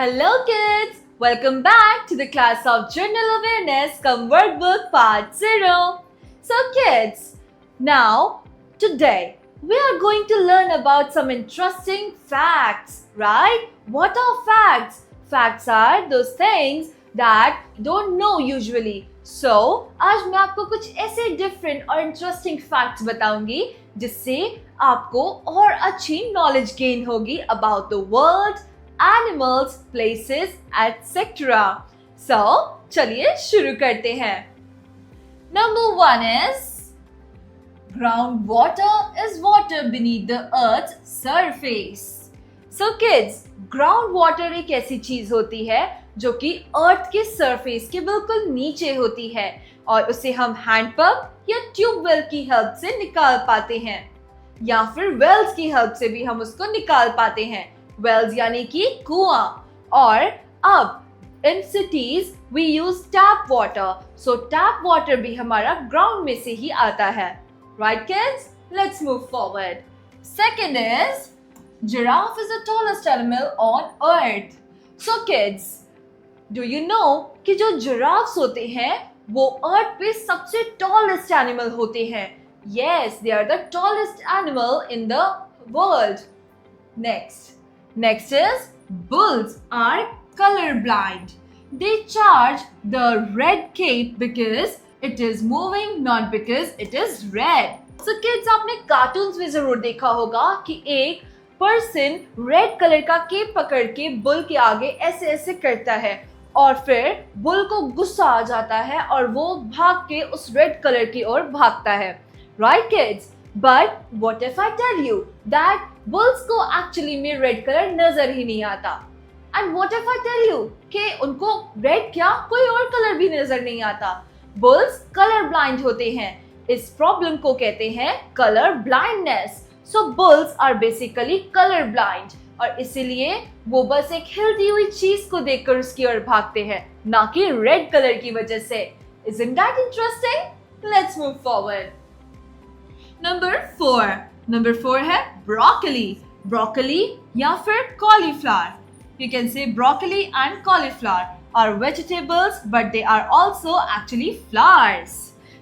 Hello kids! Welcome back to the class of General Awareness Come Workbook Part 0. So kids, now today we are going to learn about some interesting facts, right? What are facts? Facts are those things that you don't know usually. So आज मैं आपको कुछ ऐसे different और interesting facts बताऊंगी जिससे आपको और अच्छी knowledge gain होगी about the world, animals, places, etc. So, चलिए शुरू करते हैं. Number 1 is groundwater is water beneath the earth's surface. So kids, groundwater एक ऐसी चीज होती है जो कि अर्थ के सरफेस के बिल्कुल नीचे होती है और उसे हम हैंडपंप या ट्यूबवेल की हेल्प से निकाल पाते हैं या फिर वेल्स की हेल्प से भी हम उसको निकाल पाते हैं. वेल्स यानी कि कुआं. और अब in cities we use tap water. So tap water भी हमारा ग्राउंड में से ही आता है. Right kids, let's move forward. Second is giraffe is the tallest animal on earth. So kids, do you know कि जो जिराफ्स होते हैं वो अर्थ पे सबसे टॉलेस्ट एनिमल होते हैं. Yes, they are the tallest animal in the world. Next is bulls are colorblind. They charge the red cape because it is moving, not because it is red. So kids, आपने cartoons में जरूर देखा होगा कि एक person red colour का cap पकड़ के बुल के आगे ऐसे ऐसे करता है और फिर बुल को गुस्सा आ जाता है और वो भाग के उस रेड कलर की ओर भागता है. Right kids? But what if I tell you that bulls को actually में red color नजर ही नहीं आता? And what if I tell you कि उनको red क्या कोई और color भी नजर नहीं आता? Bulls color blind होते हैं. इस problem को कहते हैं color blindness. So bulls are basically color blind और इसीलिए वो बस एक हिलती हुई चीज को देखकर उसकी ओर भागते हैं, ना कि red color की वजह से. Isn't that interesting? Let's move forward. Number 4 है broccoli. Broccoli या फिर cauliflower. You can say broccoli and cauliflower are vegetables but they are also actually flowers.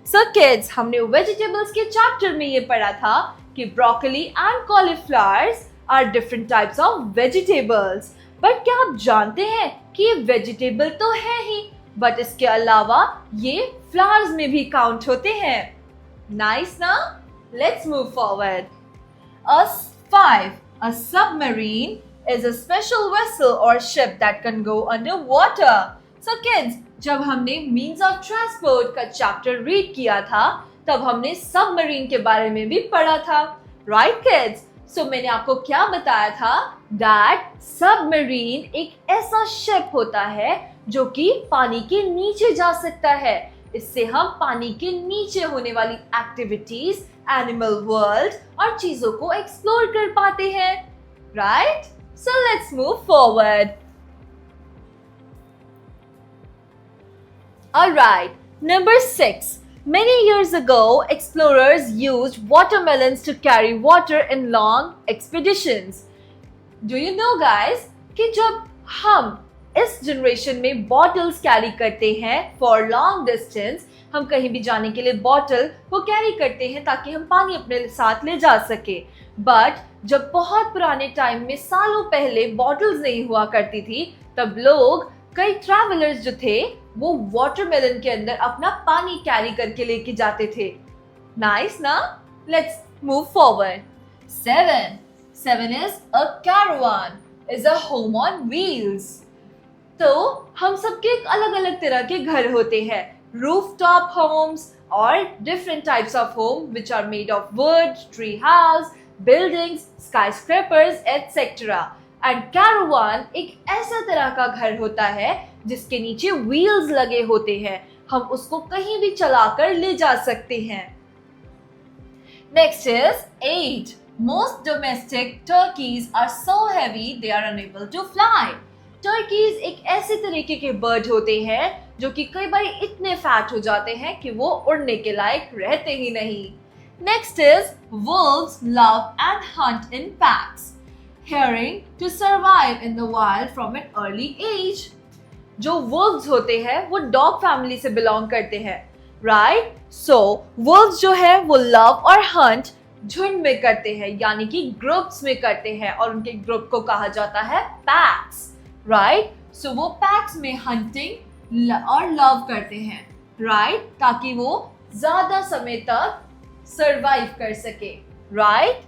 So kids, हमने vegetables के chapter में ये पढ़ा था कि broccoli and cauliflowers are different types of vegetables. But क्या आप जानते हैं कि ये vegetable तो है ही, but इसके अलावा ये flowers में भी count होते हैं. Nice ना? Let's move forward. A submarine is a special vessel or ship that can go underwater. So kids, जब हमने means of transport का chapter read किया था, तब हमने submarine के बारे में भी पढ़ा था. Right kids? So मैंने आपको क्या बताया था? That submarine एक ऐसा ship होता है जो कि पानी के नीचे जा सकता है. इससे हम पानी के नीचे होने वाली एक्टिविटीज, एनिमल वर्ल्ड और चीजों को एक्सप्लोर कर पाते हैं. Right? So let's move forward. Alright, number 6. Many years ago, explorers used watermelons to carry water in long expeditions. Do you know guys कि जब हम इस जनरेशन में बॉटल्स कैरी करते हैं फॉर लॉन्ग डिस्टेंस, हम कहीं भी जाने के लिए बॉटल को कैरी करते हैं ताकि हम पानी अपने साथ ले जा सके. बट जब बहुत पुराने टाइम में सालों पहले बॉटल्स नहीं हुआ करती थी, तब लोग, कई ट्रैवलर्स जो थे, वो वाटरमेलन के अंदर अपना पानी कैरी करके लेके जाते थे. नाइस ना? Let's move forward. 7 is a caravan is a home on wheels. तो हम सबके अलग अलग तरह के घर होते हैं. रूफटॉप होम्स और different types of home which are made of wood, tree house, buildings, skyscrapers etcetera. And caravan एक ऐसा तरह का घर होता है जिसके नीचे व्हील्स लगे होते हैं. हम उसको कहीं भी चलाकर ले जा सकते हैं. Next is 8. Most domestic turkeys are so heavy they are unable to fly. Turkey's एक ऐसे तरीके के बर्ड होते हैं जो कि कई बार इतने फैट हो जाते हैं कि वो उड़ने के लायक रहते ही नहीं. Next is wolves love and hunt in packs. hearing to survive in the wild from an early age. जो wolves होते हैं वो dog family से belong करते हैं, right? So wolves जो है वो love और hunt झुंड में करते हैं, यानी कि ग्रुप्स में करते हैं, और उनके ग्रुप को कहा जाता है पैक्स, राइट? सो वो पैक्स में हंटिंग और लव करते हैं, राइट? ताकि वो ज्यादा समय तक सरवाइव कर सके, right?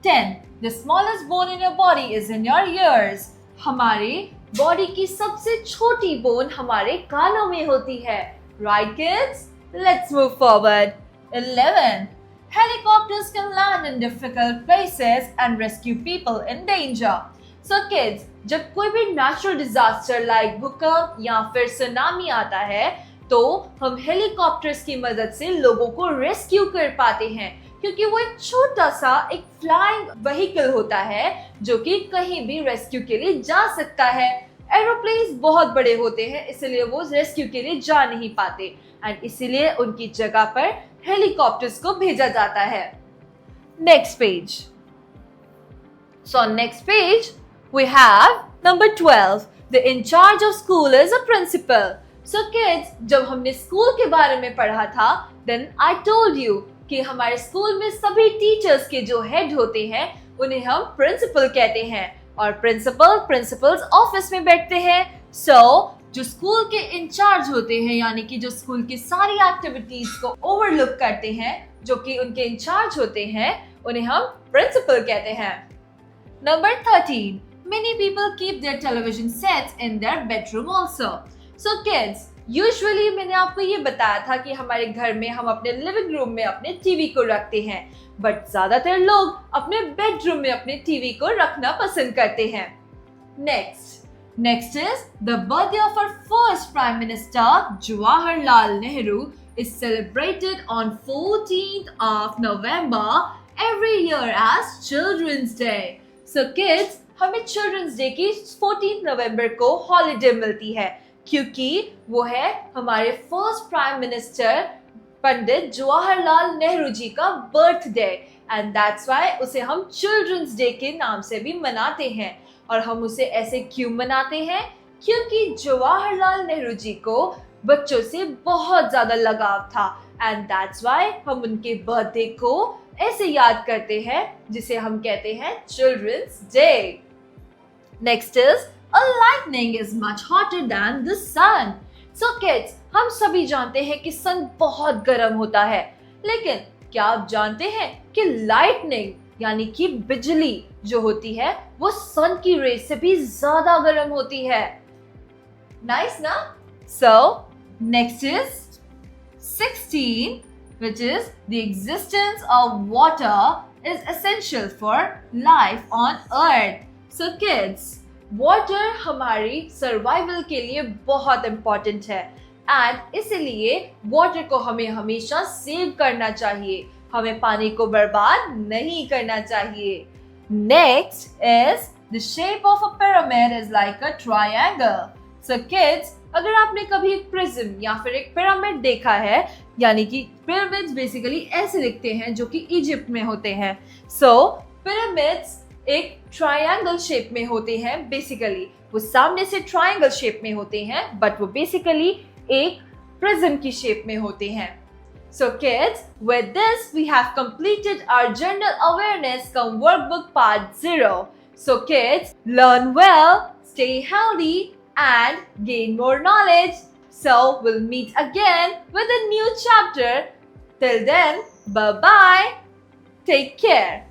10. The smallest bone in your body is in your ears. हमारे बॉडी की सबसे छोटी बोन हमारे कानों में होती है, right kids? Let's move forward. 11. Helicopters can land in difficult places and rescue people in danger. So kids, जब कोई भी नेचुरल डिजास्टर लाइक भूकंप या फिर सुनामी आता है तो हम हेलीकॉप्टर्स की मदद से लोगों को रेस्क्यू कर पाते हैं, क्योंकि वो एक छोटा सा एक फ्लाइंग व्हीकल होता है जो कि कहीं भी रेस्क्यू के लिए जा सकता है। एरोप्लेन्स बहुत बड़े होते हैं, इसलिए वो रेस्क्यू के लिए जा नहीं पाते, एंड इसीलिए उनकी जगह पर हेलीकॉप्टर्स को भेजा जाता है। Next page. So next page we have number 12. The in charge of school is a principal. So kids, जब हमने स्कूल के बारे में पढ़ा था, then I told you कि हमारे स्कूल में सभी टीचर्स के जो हेड होते हैं उन्हें हम प्रिंसिपल कहते हैं, और प्रिंसिपल्स ऑफिस में बैठते हैं। So जो स्कूल के इंचार्ज होते हैं, यानी कि जो स्कूल की सारी एक्टिविटीज को ओवरलुक करते हैं, जो कि उनके इंचार्ज होते हैं, उन्हें हम प्रिंसिपल कहते हैं। Number 13. Many people keep their television sets in their bedroom also. So kids, usually मैंने आपको ये बताया था कि हमारे घर में हम अपने लिविंग रूम में अपने टीवी को रखते हैं, बट ज्यादातर लोग अपने बेडरूम में अपने टीवी को रखना पसंद करते हैं। Next is the birthday of our first Prime Minister Jawaharlal Nehru is celebrated on 14th of November every year as Children's Day. So kids, हमें Children's Day की 14th नवंबर को हॉलीडे मिलती है, क्योंकि वो है हमारे first prime minister Pandit Jawaharlal Nehru ji का बर्थडे, एंड दैट्स व्हाई उसे हम चिल्ड्रंस डे के नाम से भी मनाते हैं। और हम उसे ऐसे क्यों मनाते हैं? क्योंकि जवाहरलाल नेहरू जी को बच्चों से बहुत ज्यादा लगाव था, एंड दैट्स व्हाई हम उनके बर्थडे को ऐसे याद करते हैं, जिसे हम कहते हैं children's day. Next is a lightning is much hotter than the sun. So kids, हम सभी जानते हैं कि सन बहुत गर्म होता है, लेकिन क्या आप जानते हैं कि लाइटनिंग यानी कि बिजली जो होती है वो सन की रेस से भी ज्यादा गर्म होती है। नाइस ना? So next is 16, which is the existence of water is essential for life on earth. So kids, water हमारी सर्वाइवल के लिए बहुत इम्पोर्टेंट है, एंड इसलिए वाटर को हमें हमेशा सेव करना चाहिए, हमें पानी को बर्बाद नहीं करना चाहिए। Next is the shape of a pyramid is like a triangle. So kids, अगर आपने कभी एक प्रिज्म या फिर एक पिरामिड देखा है, यानी कि पिरामिड्स बेसिकली ऐसे दिखते हैं जो कि इजिप्ट में होते हैं। सो पिरामिड्स एक ट्रायंगल शेप में होते हैं, बेसिकली वो सामने से ट्रायंगल शेप में होते हैं, बट वो बेसिकली एक प्रिज्म की शेप में होते हैं। So kids, with this we have completed our general awareness cum workbook part 0. So kids, learn well, stay healthy and gain more knowledge. So we'll meet again with a new chapter. Till then, bye bye. Take care.